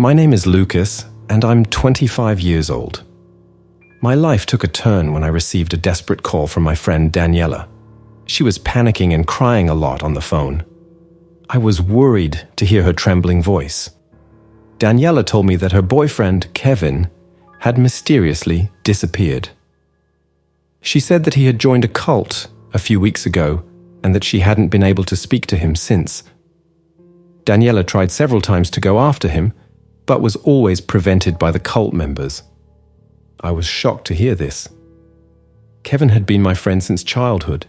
My name is Lucas, and I'm 25 years old. My life took a turn when I received a desperate call from my friend Daniela. She was panicking and crying a lot on the phone. I was worried to hear her trembling voice. Daniela told me that her boyfriend, Kevin, had mysteriously disappeared. She said that he had joined a cult a few weeks ago and that she hadn't been able to speak to him since. Daniela tried several times to go after him, but was always prevented by the cult members. I was shocked to hear this. Kevin had been my friend since childhood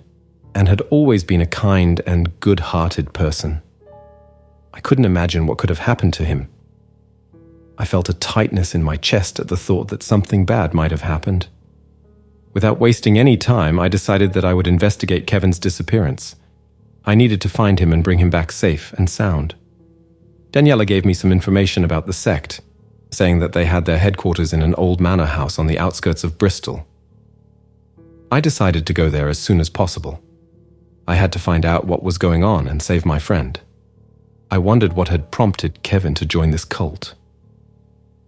and had always been a kind and good-hearted person. I couldn't imagine what could have happened to him. I felt a tightness in my chest at the thought that something bad might have happened. Without wasting any time, I decided that I would investigate Kevin's disappearance. I needed to find him and bring him back safe and sound. Daniela gave me some information about the Sect, saying that they had their headquarters in an old manor house on the outskirts of Bristol. I decided to go there as soon as possible. I had to find out what was going on and save my friend. I wondered what had prompted Kevin to join this cult.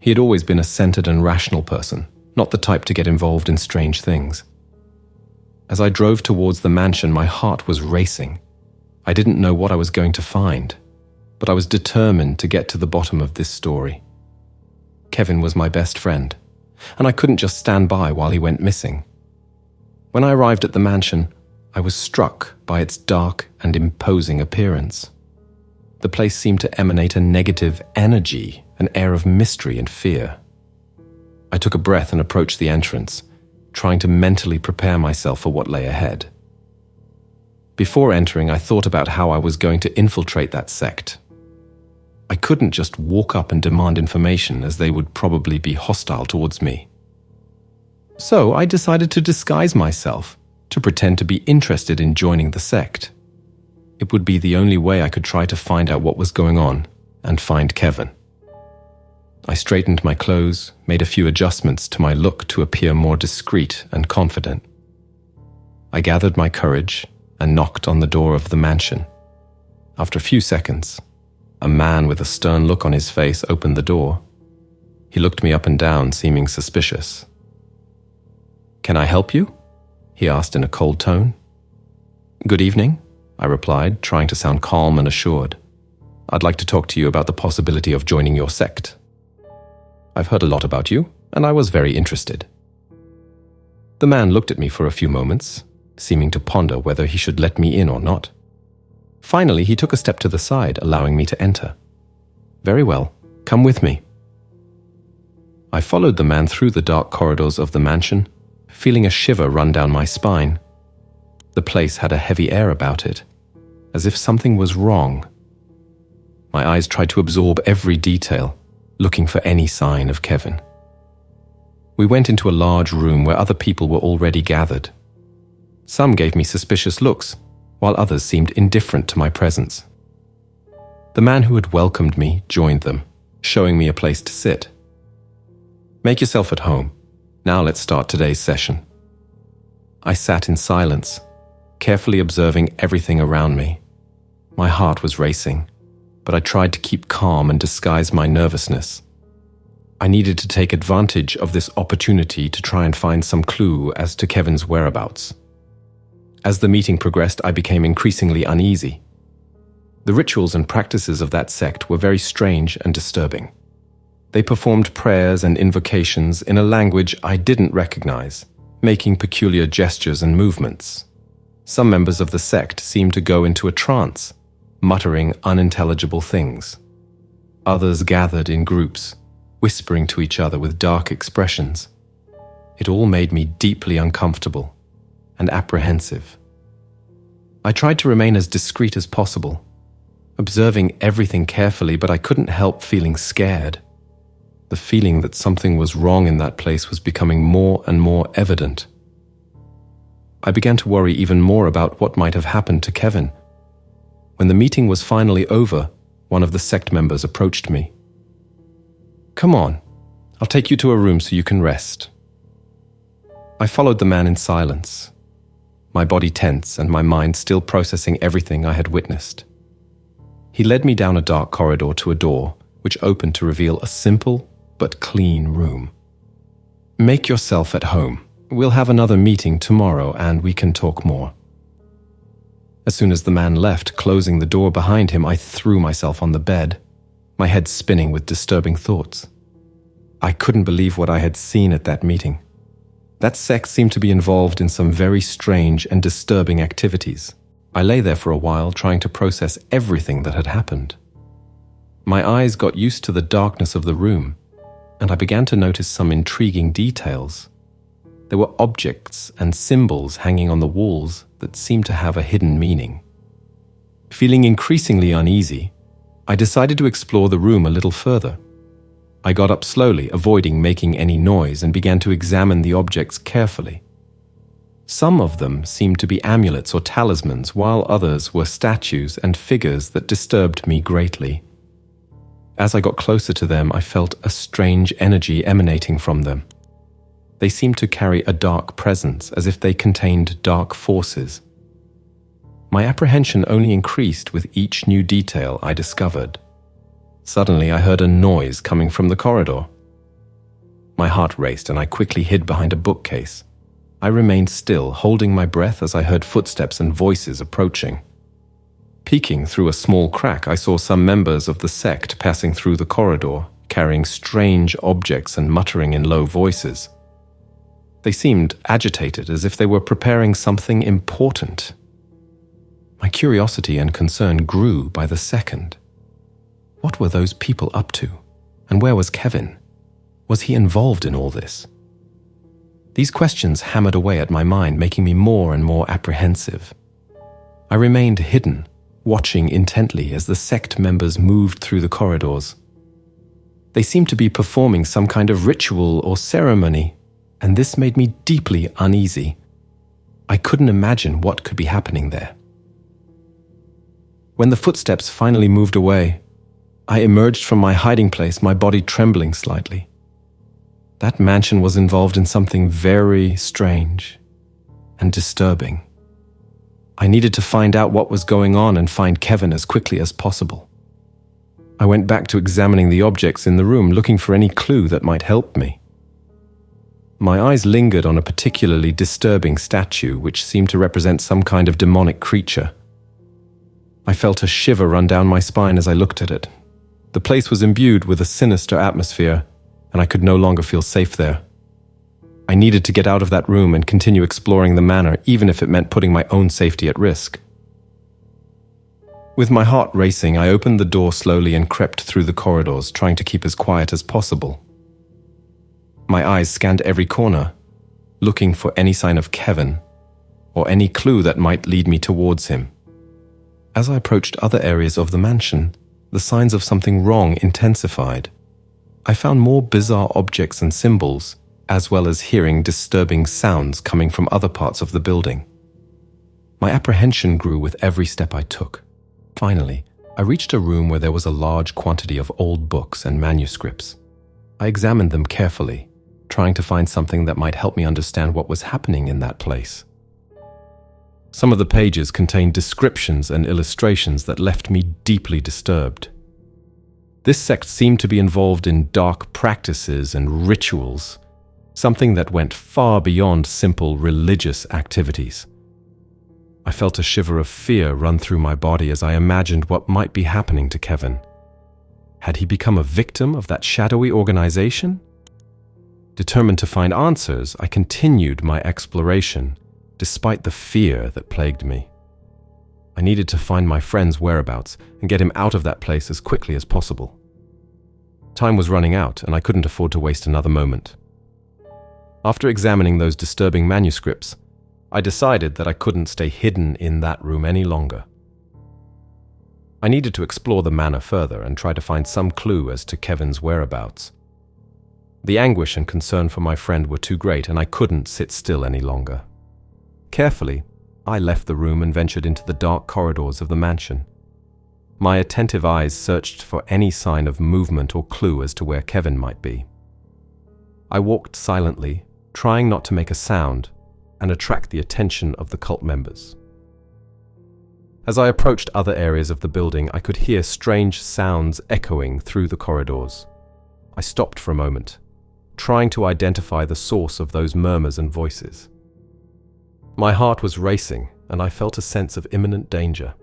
He had always been a centered and rational person, not the type to get involved in strange things. As I drove towards the mansion, my heart was racing. I didn't know what I was going to find, but I was determined to get to the bottom of this story. Kevin was my best friend, and I couldn't just stand by while he went missing. When I arrived at the mansion, I was struck by its dark and imposing appearance. The place seemed to emanate a negative energy, an air of mystery and fear. I took a breath and approached the entrance, trying to mentally prepare myself for what lay ahead. Before entering, I thought about how I was going to infiltrate that sect. I couldn't just walk up and demand information, as they would probably be hostile towards me. So I decided to disguise myself, to pretend to be interested in joining the sect. It would be the only way I could try to find out what was going on and find Kevin. I straightened my clothes, made a few adjustments to my look to appear more discreet and confident. I gathered my courage and knocked on the door of the mansion. After a few seconds, a man with a stern look on his face opened the door. He looked me up and down, seeming suspicious. "Can I help you?" he asked in a cold tone. "Good evening," I replied, trying to sound calm and assured. "I'd like to talk to you about the possibility of joining your sect. I've heard a lot about you, and I was very interested." The man looked at me for a few moments, seeming to ponder whether he should let me in or not. Finally, he took a step to the side, allowing me to enter. "Very well, come with me." I followed the man through the dark corridors of the mansion, feeling a shiver run down my spine. The place had a heavy air about it, as if something was wrong. My eyes tried to absorb every detail, looking for any sign of Kevin. We went into a large room where other people were already gathered. Some gave me suspicious looks, while others seemed indifferent to my presence. The man who had welcomed me joined them, showing me a place to sit. "Make yourself at home. Now let's start today's session." I sat in silence, carefully observing everything around me. My heart was racing, but I tried to keep calm and disguise my nervousness. I needed to take advantage of this opportunity to try and find some clue as to Kevin's whereabouts. As the meeting progressed, I became increasingly uneasy. The rituals and practices of that sect were very strange and disturbing. They performed prayers and invocations in a language I didn't recognize, making peculiar gestures and movements. Some members of the sect seemed to go into a trance, muttering unintelligible things. Others gathered in groups, whispering to each other with dark expressions. It all made me deeply uncomfortable and apprehensive. I tried to remain as discreet as possible, observing everything carefully, but I couldn't help feeling scared. The feeling that something was wrong in that place was becoming more and more evident. I began to worry even more about what might have happened to Kevin. When the meeting was finally over, one of the sect members approached me. "Come on, I'll take you to a room so you can rest." I followed the man in silence, my body tense and my mind still processing everything I had witnessed. He led me down a dark corridor to a door, which opened to reveal a simple but clean room. "Make yourself at home. We'll have another meeting tomorrow and we can talk more." As soon as the man left, closing the door behind him, I threw myself on the bed, my head spinning with disturbing thoughts. I couldn't believe what I had seen at that meeting. That sect seemed to be involved in some very strange and disturbing activities. I lay there for a while trying to process everything that had happened. My eyes got used to the darkness of the room, and I began to notice some intriguing details. There were objects and symbols hanging on the walls that seemed to have a hidden meaning. Feeling increasingly uneasy, I decided to explore the room a little further. I got up slowly, avoiding making any noise, and began to examine the objects carefully. Some of them seemed to be amulets or talismans, while others were statues and figures that disturbed me greatly. As I got closer to them, I felt a strange energy emanating from them. They seemed to carry a dark presence, as if they contained dark forces. My apprehension only increased with each new detail I discovered. Suddenly, I heard a noise coming from the corridor. My heart raced and I quickly hid behind a bookcase. I remained still, holding my breath as I heard footsteps and voices approaching. Peeking through a small crack, I saw some members of the sect passing through the corridor, carrying strange objects and muttering in low voices. They seemed agitated, as if they were preparing something important. My curiosity and concern grew by the second. What were those people up to? And where was Kevin? Was he involved in all this? These questions hammered away at my mind, making me more and more apprehensive. I remained hidden, watching intently as the sect members moved through the corridors. They seemed to be performing some kind of ritual or ceremony, and this made me deeply uneasy. I couldn't imagine what could be happening there. When the footsteps finally moved away, I emerged from my hiding place, my body trembling slightly. That mansion was involved in something very strange and disturbing. I needed to find out what was going on and find Kevin as quickly as possible. I went back to examining the objects in the room, looking for any clue that might help me. My eyes lingered on a particularly disturbing statue which seemed to represent some kind of demonic creature. I felt a shiver run down my spine as I looked at it. The place was imbued with a sinister atmosphere, and I could no longer feel safe there. I needed to get out of that room and continue exploring the manor, even if it meant putting my own safety at risk. With my heart racing, I opened the door slowly and crept through the corridors, trying to keep as quiet as possible. My eyes scanned every corner, looking for any sign of Kevin, or any clue that might lead me towards him. As I approached other areas of the mansion, the signs of something wrong intensified. I found more bizarre objects and symbols, as well as hearing disturbing sounds coming from other parts of the building. My apprehension grew with every step I took. Finally, I reached a room where there was a large quantity of old books and manuscripts. I examined them carefully, trying to find something that might help me understand what was happening in that place. Some of the pages contained descriptions and illustrations that left me deeply disturbed. This sect seemed to be involved in dark practices and rituals, something that went far beyond simple religious activities. I felt a shiver of fear run through my body as I imagined what might be happening to Kevin. Had he become a victim of that shadowy organization? Determined to find answers, I continued my exploration, despite the fear that plagued me. I needed to find my friend's whereabouts and get him out of that place as quickly as possible. Time was running out, and I couldn't afford to waste another moment. After examining those disturbing manuscripts, I decided that I couldn't stay hidden in that room any longer. I needed to explore the manor further and try to find some clue as to Kevin's whereabouts. The anguish and concern for my friend were too great, and I couldn't sit still any longer. Carefully, I left the room and ventured into the dark corridors of the mansion. My attentive eyes searched for any sign of movement or clue as to where Kevin might be. I walked silently, trying not to make a sound and attract the attention of the cult members. As I approached other areas of the building, I could hear strange sounds echoing through the corridors. I stopped for a moment, trying to identify the source of those murmurs and voices. My heart was racing, and I felt a sense of imminent danger.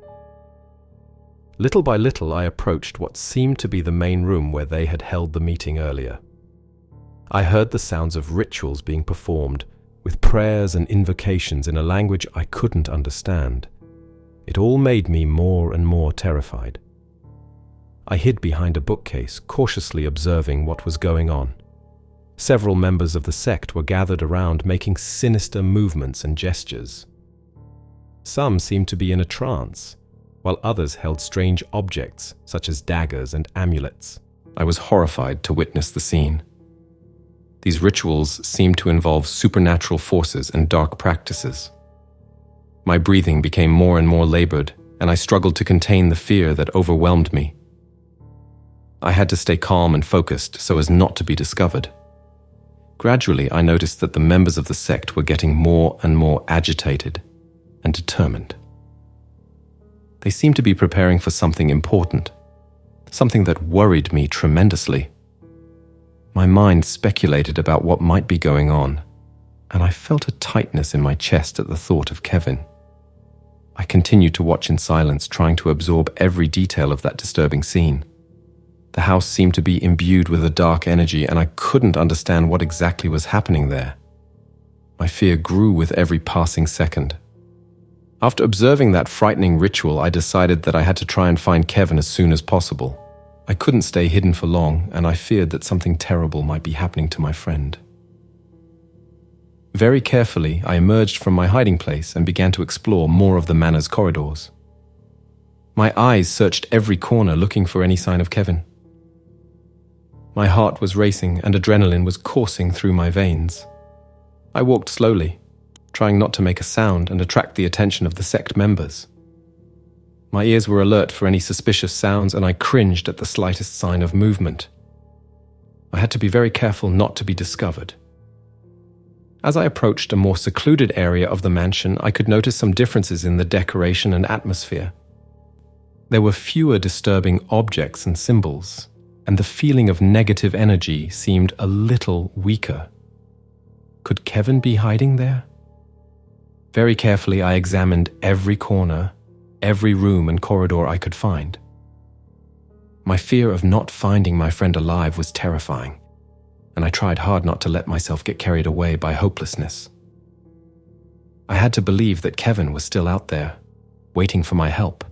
Little by little, I approached what seemed to be the main room where they had held the meeting earlier. I heard the sounds of rituals being performed, with prayers and invocations in a language I couldn't understand. It all made me more and more terrified. I hid behind a bookcase, cautiously observing what was going on. Several members of the sect were gathered around, making sinister movements and gestures. Some seemed to be in a trance, while others held strange objects, such as daggers and amulets. I was horrified to witness the scene. These rituals seemed to involve supernatural forces and dark practices. My breathing became more and more labored, and I struggled to contain the fear that overwhelmed me. I had to stay calm and focused so as not to be discovered. Gradually, I noticed that the members of the sect were getting more and more agitated and determined. They seemed to be preparing for something important, something that worried me tremendously. My mind speculated about what might be going on, and I felt a tightness in my chest at the thought of Kevin. I continued to watch in silence, trying to absorb every detail of that disturbing scene. The house seemed to be imbued with a dark energy, and I couldn't understand what exactly was happening there. My fear grew with every passing second. After observing that frightening ritual, I decided that I had to try and find Kevin as soon as possible. I couldn't stay hidden for long, and I feared that something terrible might be happening to my friend. Very carefully, I emerged from my hiding place and began to explore more of the manor's corridors. My eyes searched every corner looking for any sign of Kevin. My heart was racing and adrenaline was coursing through my veins. I walked slowly, trying not to make a sound and attract the attention of the sect members. My ears were alert for any suspicious sounds, and I cringed at the slightest sign of movement. I had to be very careful not to be discovered. As I approached a more secluded area of the mansion, I could notice some differences in the decoration and atmosphere. There were fewer disturbing objects and symbols, and the feeling of negative energy seemed a little weaker. Could Kevin be hiding there? Very carefully, I examined every corner, every room and corridor I could find. My fear of not finding my friend alive was terrifying, and I tried hard not to let myself get carried away by hopelessness. I had to believe that Kevin was still out there, waiting for my help.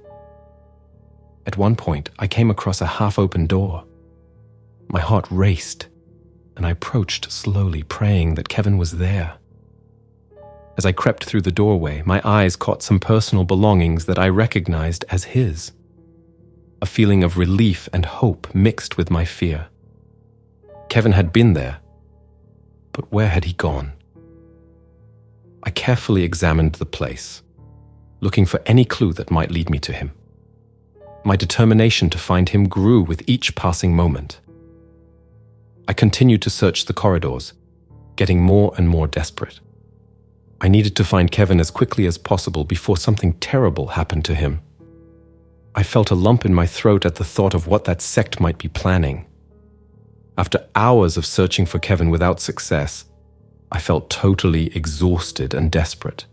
At one point, I came across a half-open door. My heart raced, and I approached slowly, praying that Kevin was there. As I crept through the doorway, my eyes caught some personal belongings that I recognized as his. A feeling of relief and hope mixed with my fear. Kevin had been there, but where had he gone? I carefully examined the place, looking for any clue that might lead me to him. My determination to find him grew with each passing moment. I continued to search the corridors, getting more and more desperate. I needed to find Kevin as quickly as possible before something terrible happened to him. I felt a lump in my throat at the thought of what that sect might be planning. After hours of searching for Kevin without success, I felt totally exhausted and desperate.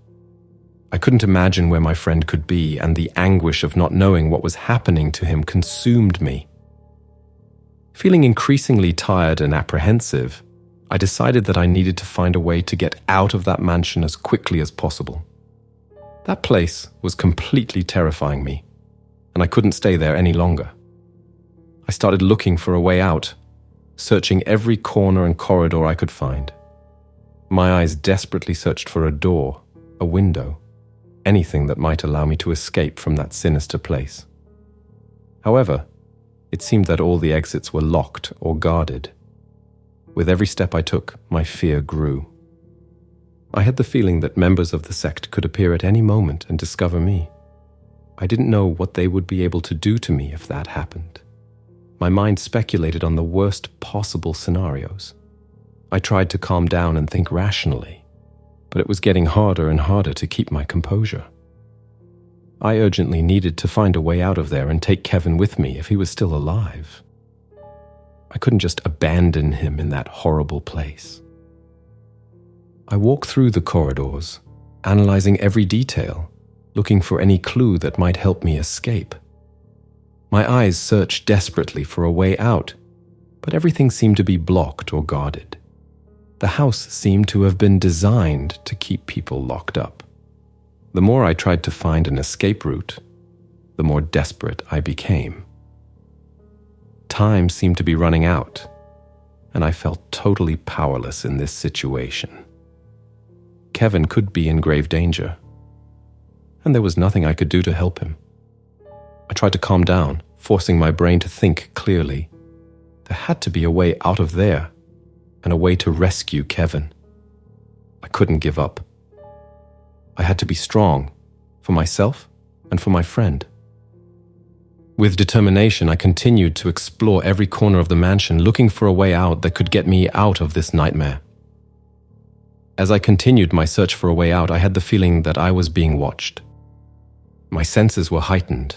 I couldn't imagine where my friend could be, and the anguish of not knowing what was happening to him consumed me. Feeling increasingly tired and apprehensive, I decided that I needed to find a way to get out of that mansion as quickly as possible. That place was completely terrifying me, and I couldn't stay there any longer. I started looking for a way out, searching every corner and corridor I could find. My eyes desperately searched for a door, a window, anything that might allow me to escape from that sinister place. However, it seemed that all the exits were locked or guarded. With every step I took, my fear grew. I had the feeling that members of the sect could appear at any moment and discover me. I didn't know what they would be able to do to me if that happened. My mind speculated on the worst possible scenarios. I tried to calm down and think rationally, but it was getting harder and harder to keep my composure. I urgently needed to find a way out of there and take Kevin with me if he was still alive. I couldn't just abandon him in that horrible place. I walked through the corridors, analyzing every detail, looking for any clue that might help me escape. My eyes searched desperately for a way out, but everything seemed to be blocked or guarded. The house seemed to have been designed to keep people locked up. The more I tried to find an escape route, the more desperate I became. Time seemed to be running out, and I felt totally powerless in this situation. Kevin could be in grave danger, and there was nothing I could do to help him. I tried to calm down, forcing my brain to think clearly. There had to be a way out of there, and a way to rescue Kevin. I couldn't give up. I had to be strong, for myself and for my friend. With determination, I continued to explore every corner of the mansion, looking for a way out that could get me out of this nightmare. As I continued my search for a way out, I had the feeling that I was being watched. My senses were heightened,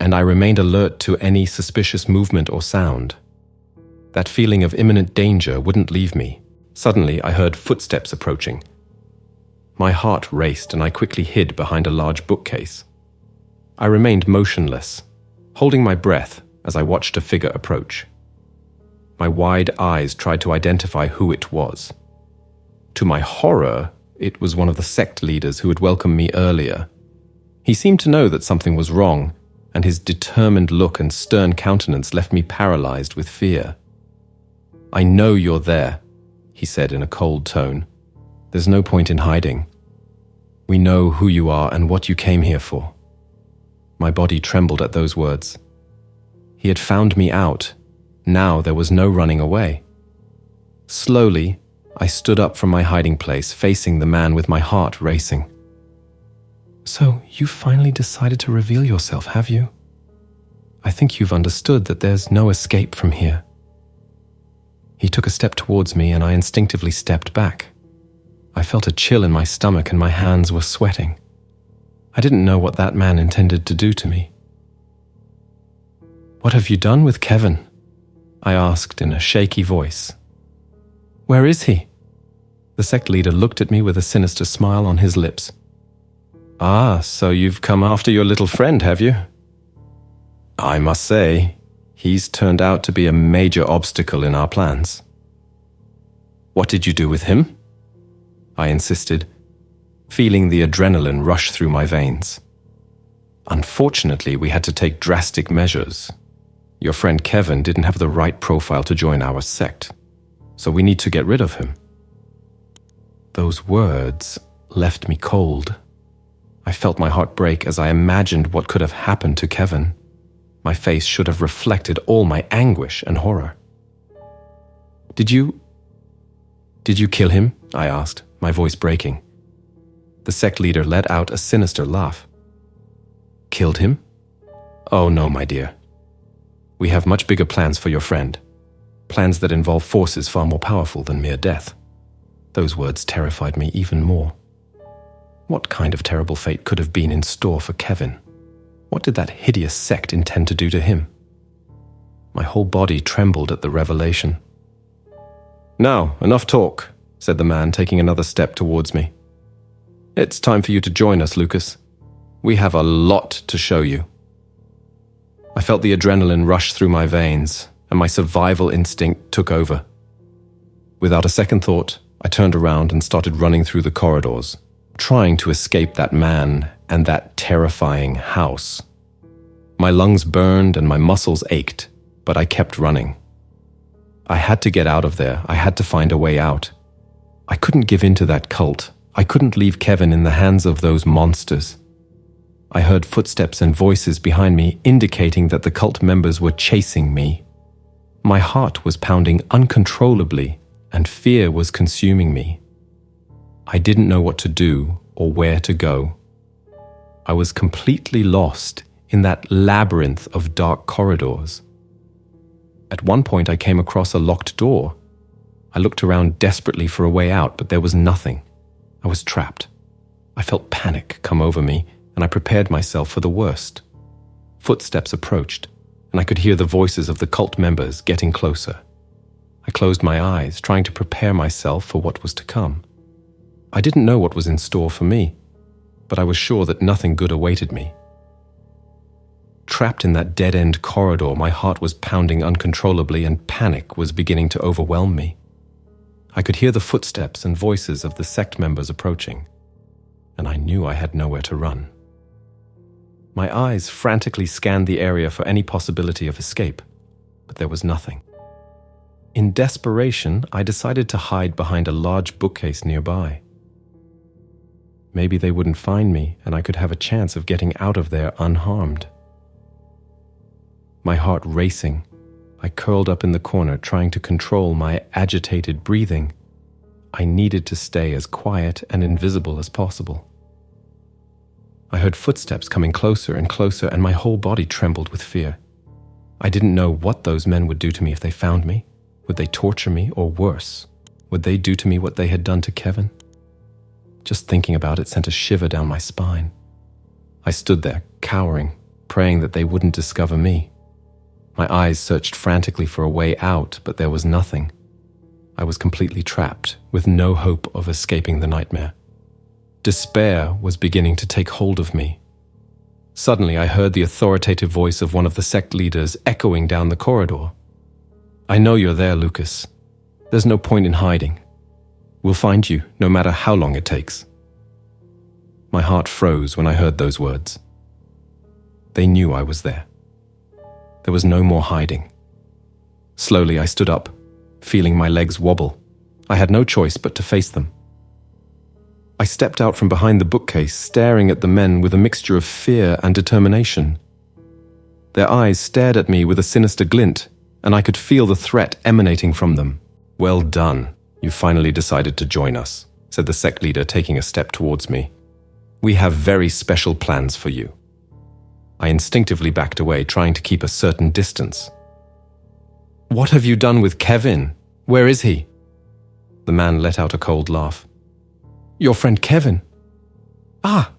and I remained alert to any suspicious movement or sound. That feeling of imminent danger wouldn't leave me. Suddenly, I heard footsteps approaching. My heart raced, and I quickly hid behind a large bookcase. I remained motionless, holding my breath as I watched a figure approach. My wide eyes tried to identify who it was. To my horror, it was one of the sect leaders who had welcomed me earlier. He seemed to know that something was wrong, and his determined look and stern countenance left me paralyzed with fear. "I know you're there," he said in a cold tone. "There's no point in hiding. We know who you are and what you came here for." My body trembled at those words. He had found me out. Now there was no running away. Slowly, I stood up from my hiding place, facing the man with my heart racing. "So, you finally decided to reveal yourself, have you? I think you've understood that there's no escape from here." He took a step towards me, and I instinctively stepped back. I felt a chill in my stomach, and my hands were sweating. I didn't know what that man intended to do to me. "What have you done with Kevin?" I asked in a shaky voice. "Where is he?" The sect leader looked at me with a sinister smile on his lips. "Ah, so you've come after your little friend, have you? I must say, he's turned out to be a major obstacle in our plans." "What did you do with him?" I insisted, feeling the adrenaline rush through my veins. "Unfortunately, we had to take drastic measures. Your friend Kevin didn't have the right profile to join our sect, so we need to get rid of him." Those words left me cold. I felt my heart break as I imagined what could have happened to Kevin. My face should have reflected all my anguish and horror. Did you kill him?" I asked, my voice breaking. The sect leader let out a sinister laugh. "Killed him? Oh no, my dear. We have much bigger plans for your friend. Plans that involve forces far more powerful than mere death." Those words terrified me even more. What kind of terrible fate could have been in store for Kevin? What did that hideous sect intend to do to him? My whole body trembled at the revelation. "Now, enough talk," said the man, taking another step towards me. "It's time for you to join us, Lucas. We have a lot to show you." I felt the adrenaline rush through my veins, and my survival instinct took over. Without a second thought, I turned around and started running through the corridors, trying to escape that man and that terrifying house. My lungs burned and my muscles ached, but I kept running. I had to get out of there. I had to find a way out. I couldn't give in to that cult. I couldn't leave Kevin in the hands of those monsters. I heard footsteps and voices behind me indicating that the cult members were chasing me. My heart was pounding uncontrollably, and fear was consuming me. I didn't know what to do or where to go. I was completely lost in that labyrinth of dark corridors. At one point, I came across a locked door. I looked around desperately for a way out, but there was nothing. I was trapped. I felt panic come over me, and I prepared myself for the worst. Footsteps approached, and I could hear the voices of the cult members getting closer. I closed my eyes, trying to prepare myself for what was to come. I didn't know what was in store for me, but I was sure that nothing good awaited me. Trapped in that dead-end corridor, my heart was pounding uncontrollably and panic was beginning to overwhelm me. I could hear the footsteps and voices of the sect members approaching, and I knew I had nowhere to run. My eyes frantically scanned the area for any possibility of escape, but there was nothing. In desperation, I decided to hide behind a large bookcase nearby. Maybe they wouldn't find me and I could have a chance of getting out of there unharmed. My heart racing, I curled up in the corner trying to control my agitated breathing. I needed to stay as quiet and invisible as possible. I heard footsteps coming closer and closer, and my whole body trembled with fear. I didn't know what those men would do to me if they found me. Would they torture me, or worse? Would they do to me what they had done to Kevin? Just thinking about it sent a shiver down my spine. I stood there, cowering, praying that they wouldn't discover me. My eyes searched frantically for a way out, but there was nothing. I was completely trapped, with no hope of escaping the nightmare. Despair was beginning to take hold of me. Suddenly, I heard the authoritative voice of one of the sect leaders echoing down the corridor. "I know you're there, Lucas. There's no point in hiding. We'll find you, no matter how long it takes." My heart froze when I heard those words. They knew I was there. There was no more hiding. Slowly, I stood up, feeling my legs wobble. I had no choice but to face them. I stepped out from behind the bookcase, staring at the men with a mixture of fear and determination. Their eyes stared at me with a sinister glint, and I could feel the threat emanating from them. "Well done. You finally decided to join us," said the sect leader, taking a step towards me. "We have very special plans for you." I instinctively backed away, trying to keep a certain distance. "What have you done with Kevin? Where is he?" The man let out a cold laugh. "Your friend Kevin? Ah,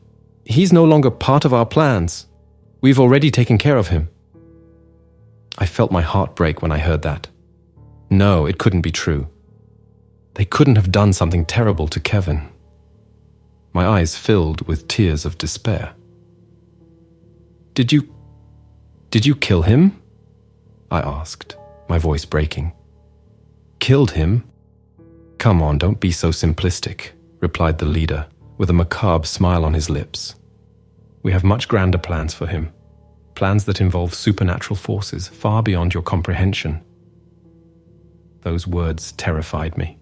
he's no longer part of our plans. We've already taken care of him." I felt my heart break when I heard that. No, it couldn't be true. They couldn't have done something terrible to Kevin. My eyes filled with tears of despair. Did you kill him?" I asked, my voice breaking. "Killed him? Come on, don't be so simplistic," replied the leader, with a macabre smile on his lips. "We have much grander plans for him, plans that involve supernatural forces far beyond your comprehension." Those words terrified me.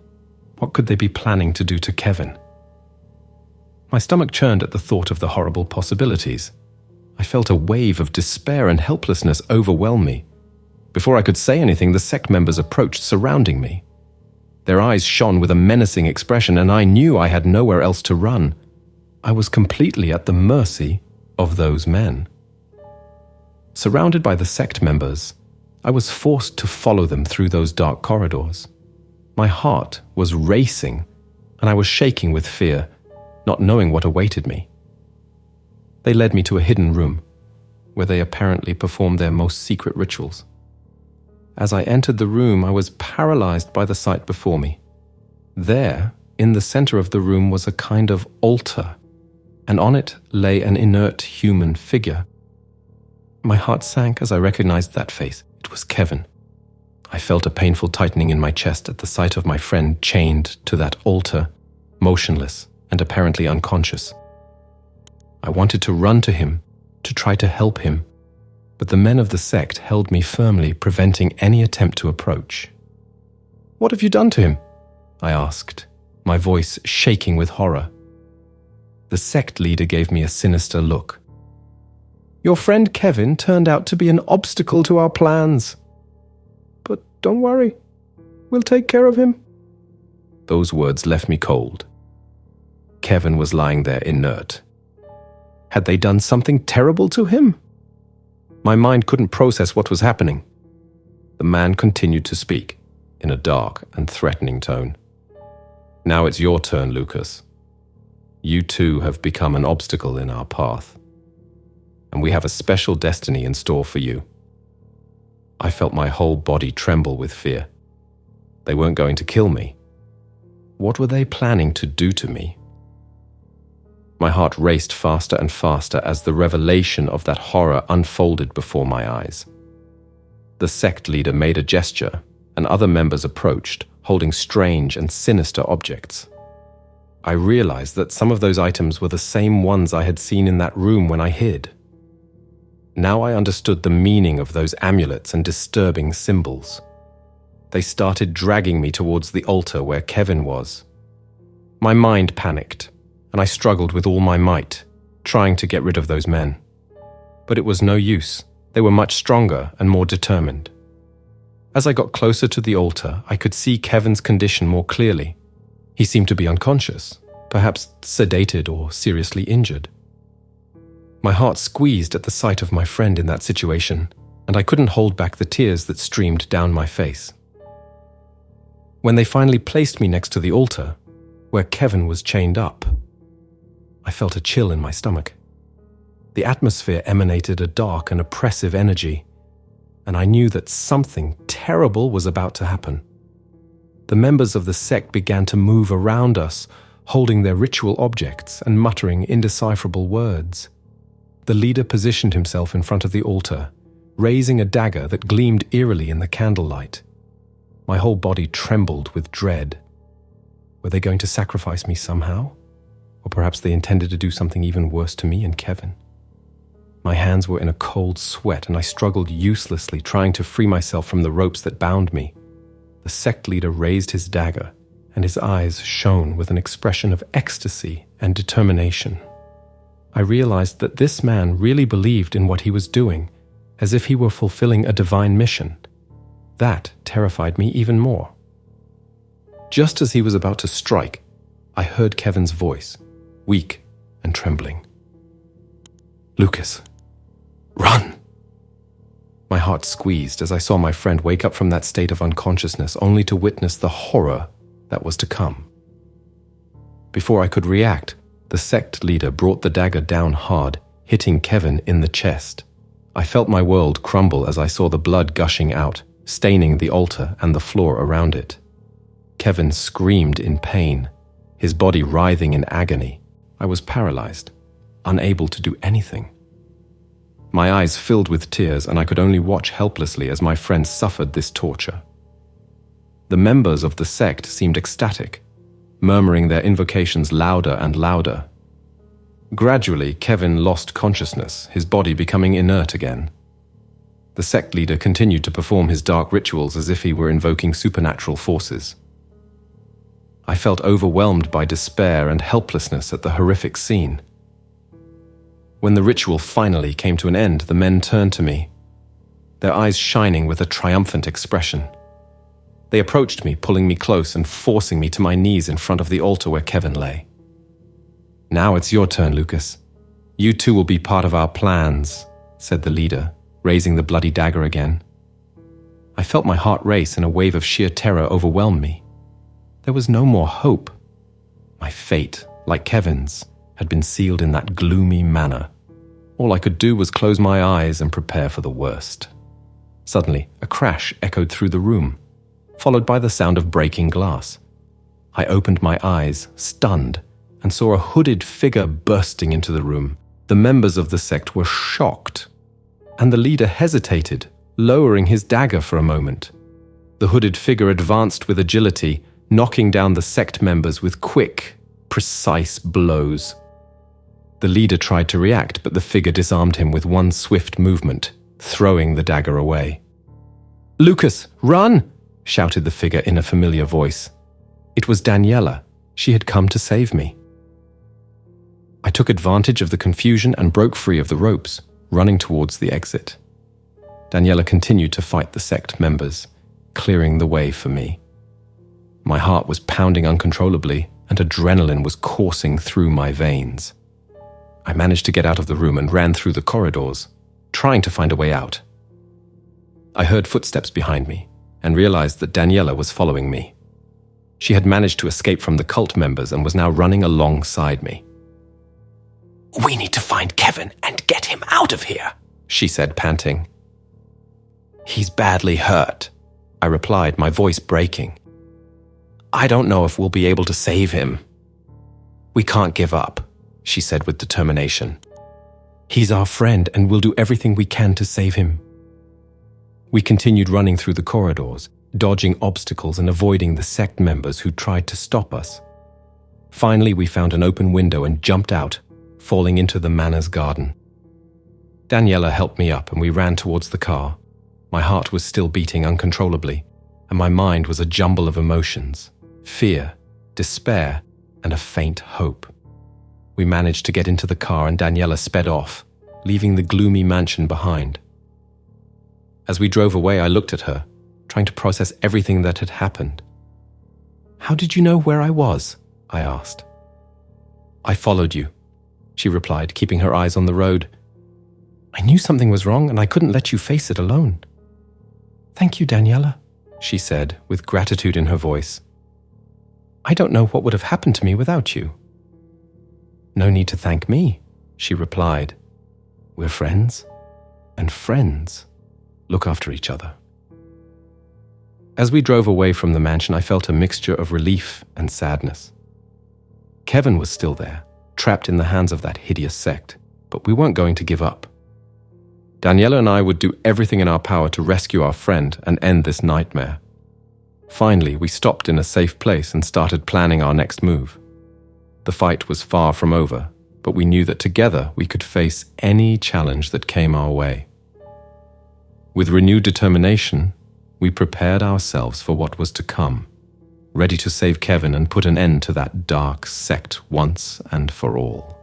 What could they be planning to do to Kevin? My stomach churned at the thought of the horrible possibilities. I felt a wave of despair and helplessness overwhelm me. Before I could say anything, the sect members approached, surrounding me. Their eyes shone with a menacing expression, and I knew I had nowhere else to run. I was completely at the mercy of those men. Surrounded by the sect members, I was forced to follow them through those dark corridors. My heart was racing, and I was shaking with fear, not knowing what awaited me. They led me to a hidden room, where they apparently performed their most secret rituals. As I entered the room, I was paralyzed by the sight before me. There, in the center of the room, was a kind of altar, and on it lay an inert human figure. My heart sank as I recognized that face. It was Kevin. I felt a painful tightening in my chest at the sight of my friend chained to that altar, motionless and apparently unconscious. I wanted to run to him, to try to help him, but the men of the sect held me firmly, preventing any attempt to approach. "What have you done to him?" I asked, my voice shaking with horror. The sect leader gave me a sinister look. "Your friend Kevin turned out to be an obstacle to our plans. But don't worry, we'll take care of him." Those words left me cold. Kevin was lying there inert. Had they done something terrible to him? My mind couldn't process what was happening. The man continued to speak, in a dark and threatening tone. "Now it's your turn, Lucas. You too have become an obstacle in our path. and we have a special destiny in store for you." I felt my whole body tremble with fear. They weren't going to kill me. What were they planning to do to me? My heart raced faster and faster as the revelation of that horror unfolded before my eyes. The sect leader made a gesture, and other members approached, holding strange and sinister objects. I realized that some of those items were the same ones I had seen in that room when I hid. Now I understood the meaning of those amulets and disturbing symbols. They started dragging me towards the altar where Kevin was. My mind panicked, and I struggled with all my might, trying to get rid of those men. But it was no use. They were much stronger and more determined. As I got closer to the altar, I could see Kevin's condition more clearly. He seemed to be unconscious, perhaps sedated or seriously injured. My heart squeezed at the sight of my friend in that situation, and I couldn't hold back the tears that streamed down my face. When they finally placed me next to the altar, where Kevin was chained up, I felt a chill in my stomach. The atmosphere emanated a dark and oppressive energy, and I knew that something terrible was about to happen. The members of the sect began to move around us, holding their ritual objects and muttering indecipherable words. The leader positioned himself in front of the altar, raising a dagger that gleamed eerily in the candlelight. My whole body trembled with dread. Were they going to sacrifice me somehow? Or perhaps they intended to do something even worse to me and Kevin? My hands were in a cold sweat, and I struggled uselessly, trying to free myself from the ropes that bound me. The sect leader raised his dagger, and his eyes shone with an expression of ecstasy and determination. I realized that this man really believed in what he was doing, as if he were fulfilling a divine mission. That terrified me even more. Just as he was about to strike, I heard Kevin's voice, weak and trembling. "Lucas, run!" My heart squeezed as I saw my friend wake up from that state of unconsciousness, only to witness the horror that was to come. Before I could react, the sect leader brought the dagger down hard, hitting Kevin in the chest. I felt my world crumble as I saw the blood gushing out, staining the altar and the floor around it. Kevin screamed in pain, his body writhing in agony. I was paralyzed, unable to do anything. My eyes filled with tears, and I could only watch helplessly as my friend suffered this torture. The members of the sect seemed ecstatic, murmuring their invocations louder and louder. Gradually, Kevin lost consciousness, his body becoming inert again. The sect leader continued to perform his dark rituals as if he were invoking supernatural forces. I felt overwhelmed by despair and helplessness at the horrific scene. When the ritual finally came to an end, the men turned to me, their eyes shining with a triumphant expression. They approached me, pulling me close and forcing me to my knees in front of the altar where Kevin lay. "Now it's your turn, Lucas. You too will be part of our plans," said the leader, raising the bloody dagger again. I felt my heart race and a wave of sheer terror overwhelm me. There was no more hope. My fate, like Kevin's, had been sealed in that gloomy manner. All I could do was close my eyes and prepare for the worst. Suddenly, a crash echoed through the room, followed by the sound of breaking glass. I opened my eyes, stunned, and saw a hooded figure bursting into the room. The members of the sect were shocked, and the leader hesitated, lowering his dagger for a moment. The hooded figure advanced with agility, knocking down the sect members with quick, precise blows. The leader tried to react, but the figure disarmed him with one swift movement, throwing the dagger away. "Lucas, run!" shouted the figure in a familiar voice. It was Daniela. She had come to save me. I took advantage of the confusion and broke free of the ropes, running towards the exit. Daniela continued to fight the sect members, clearing the way for me. My heart was pounding uncontrollably, and adrenaline was coursing through my veins. I managed to get out of the room and ran through the corridors, trying to find a way out. I heard footsteps behind me and realized that Daniela was following me. She had managed to escape from the cult members and was now running alongside me. "We need to find Kevin and get him out of here," she said, panting. "He's badly hurt," I replied, my voice breaking. "I don't know if we'll be able to save him." "We can't give up," she said with determination. "He's our friend and we'll do everything we can to save him." We continued running through the corridors, dodging obstacles and avoiding the sect members who tried to stop us. Finally, we found an open window and jumped out, falling into the manor's garden. Daniela helped me up and we ran towards the car. My heart was still beating uncontrollably, and my mind was a jumble of emotions: fear, despair, and a faint hope. We managed to get into the car and Daniela sped off, leaving the gloomy mansion behind. As we drove away, I looked at her, trying to process everything that had happened. "How did you know where I was?" I asked. "I followed you," she replied, keeping her eyes on the road. "I knew something was wrong and I couldn't let you face it alone." "Thank you, Daniela," she said, with gratitude in her voice. "I don't know what would have happened to me without you." "No need to thank me," she replied. "We're friends, and friends look after each other." As we drove away from the mansion, I felt a mixture of relief and sadness. Kevin was still there, trapped in the hands of that hideous sect, but we weren't going to give up. Daniela and I would do everything in our power to rescue our friend and end this nightmare. Finally, we stopped in a safe place and started planning our next move. The fight was far from over, but we knew that together we could face any challenge that came our way. With renewed determination, we prepared ourselves for what was to come, ready to save Kevin and put an end to that dark sect once and for all.